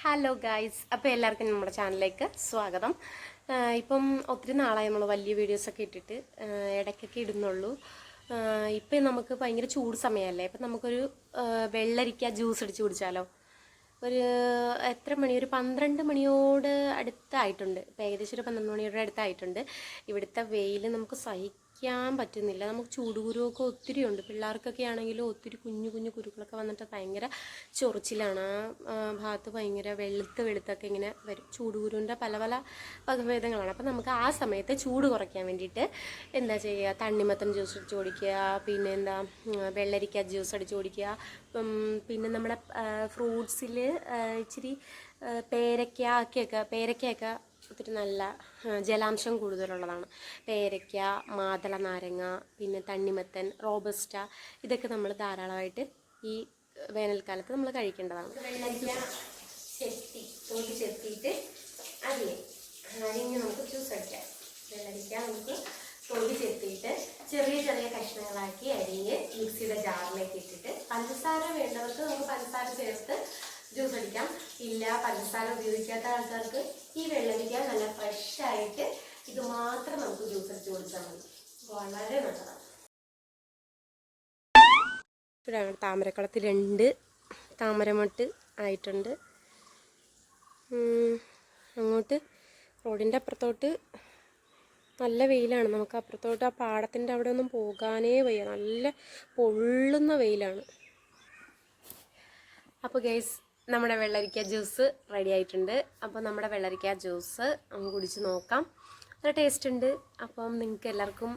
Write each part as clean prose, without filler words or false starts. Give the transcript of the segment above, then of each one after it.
Hello guys, അപ്പോൾ എല്ലാവർക്കും നമ്മുടെ ചാനലിലേക്ക് സ്വാഗതം. ഇപ്പം ഒത്തിരി നാളായി നമ്മൾ വലിയ വീഡിയോസൊക്കെ ഇട്ടിട്ട് ഇടയ്ക്കൊക്കെ ഇടുന്നുള്ളൂ. ഇപ്പം നമുക്ക് ഭയങ്കര ചൂട് സമയമല്ലേ, ഇപ്പം നമുക്കൊരു വെള്ളരിക്ക ജ്യൂസ് അടിച്ച് കുടിച്ചാലോ. ഒരു എത്ര മണി, ഒരു 12 മണിയോട് അടുത്തായിട്ടുണ്ട്. ഇപ്പം ഏകദേശം ഒരു 12 മണിയോട് അടുത്തായിട്ടുണ്ട്. ഇവിടുത്തെ വെയിൽ നമുക്ക് സഹിക്കാൻ പറ്റുന്നില്ല. നമുക്ക് ചൂടുകുരുവൊക്കെ ഒത്തിരി ഉണ്ട്. പിള്ളേർക്കൊക്കെ ആണെങ്കിലും ഒത്തിരി കുഞ്ഞു കുഞ്ഞു കുരുക്കളൊക്കെ വന്നിട്ട് ഭയങ്കര ചൊറിച്ചിലാണ്. ആ ഭാഗത്ത് ഭയങ്കര വെളുത്തൊക്കെ ഇങ്ങനെ വരും. ചൂടുകുരുവിൻ്റെ പല പല വകഭേദങ്ങളാണ്. അപ്പം നമുക്ക് ആ സമയത്ത് ചൂട് കുറയ്ക്കാൻ വേണ്ടിയിട്ട് എന്താ ചെയ്യുക, തണ്ണിമത്തൻ ജ്യൂസ് അടിച്ച് കുടിക്കുക, പിന്നെ എന്താ വെള്ളരിക്ക ജ്യൂസ് അടിച്ച് കുടിക്കുക, പിന്നെ നമ്മുടെ ഫ്രൂട്ട്സിൽ ഇച്ചിരി പേരയ്ക്കയൊക്കെ ഒത്തിരി നല്ല ജലാംശം കൂടുതലുള്ളതാണ്. പേരയ്ക്ക, മാതള നാരങ്ങ, പിന്നെ തണ്ണിമത്തൻ, റോബസ്റ്റ, ഇതൊക്കെ നമ്മൾ ധാരാളമായിട്ട് ഈ വേനൽക്കാലത്ത് നമ്മൾ കഴിക്കേണ്ടതാണ്. വെള്ളരിക്ക ചെത്തിയിട്ട് അരിഞ്ഞ് നമുക്ക് ജ്യൂസ് അടിക്കാം. വെള്ളരിക്ക നമുക്ക് തൊലി ചെത്തിയിട്ട് ചെറിയ ചെറിയ കഷ്ണങ്ങളാക്കി അരിഞ്ഞ് മിക്സിയുടെ ജാറിലേക്ക് ഇട്ടിട്ട് പഞ്ചസാര വേണ്ടവർക്ക് നമുക്ക് പഞ്ചസാര ചേർത്ത് ജ്യൂസ് അടിക്കാം. ഇല്ല, പഞ്ചസാര ഉപയോഗിക്കാത്ത ആൾക്കാർക്ക് ഈ വെള്ളരിക്ക നല്ല ഫ്രഷായിട്ട് ഇത് മാത്രം നമുക്ക് ജ്യൂസ് അടിച്ച് കുടിച്ചാൽ മതി. വളരെ നല്ലതാണ്. ഇപ്പോഴാണ് താമരക്കുളത്തിൽ 2 താമരമൊട്ട് ആയിട്ടുണ്ട്. അങ്ങോട്ട് റോഡിൻ്റെ അപ്പുറത്തോട്ട് നല്ല വെയിലാണ്. നമുക്ക് അപ്പുറത്തോട്ട് ആ പാടത്തിൻ്റെ അവിടെ ഒന്നും പോകാനേ വയ്യ. നല്ല പൊള്ളുന്ന വെയിലാണ്. അപ്പോൾ ഗൈസ്, നമ്മുടെ വെള്ളരിക്ക ജ്യൂസ് റെഡി ആയിട്ടുണ്ട്. അപ്പോൾ നമ്മുടെ വെള്ളരിക്ക ജ്യൂസ് നമുക്ക് കുടിച്ച് നോക്കാം. നല്ല ടേസ്റ്റ് ഉണ്ട്. അപ്പം നിങ്ങൾക്ക് എല്ലാവർക്കും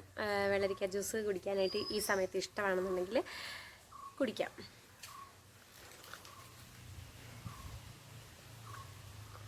വെള്ളരിക്ക ജ്യൂസ് കുടിക്കാനായിട്ട് ഈ സമയത്ത് ഇഷ്ടമാണെന്നുണ്ടെങ്കിൽ കുടിക്കാം.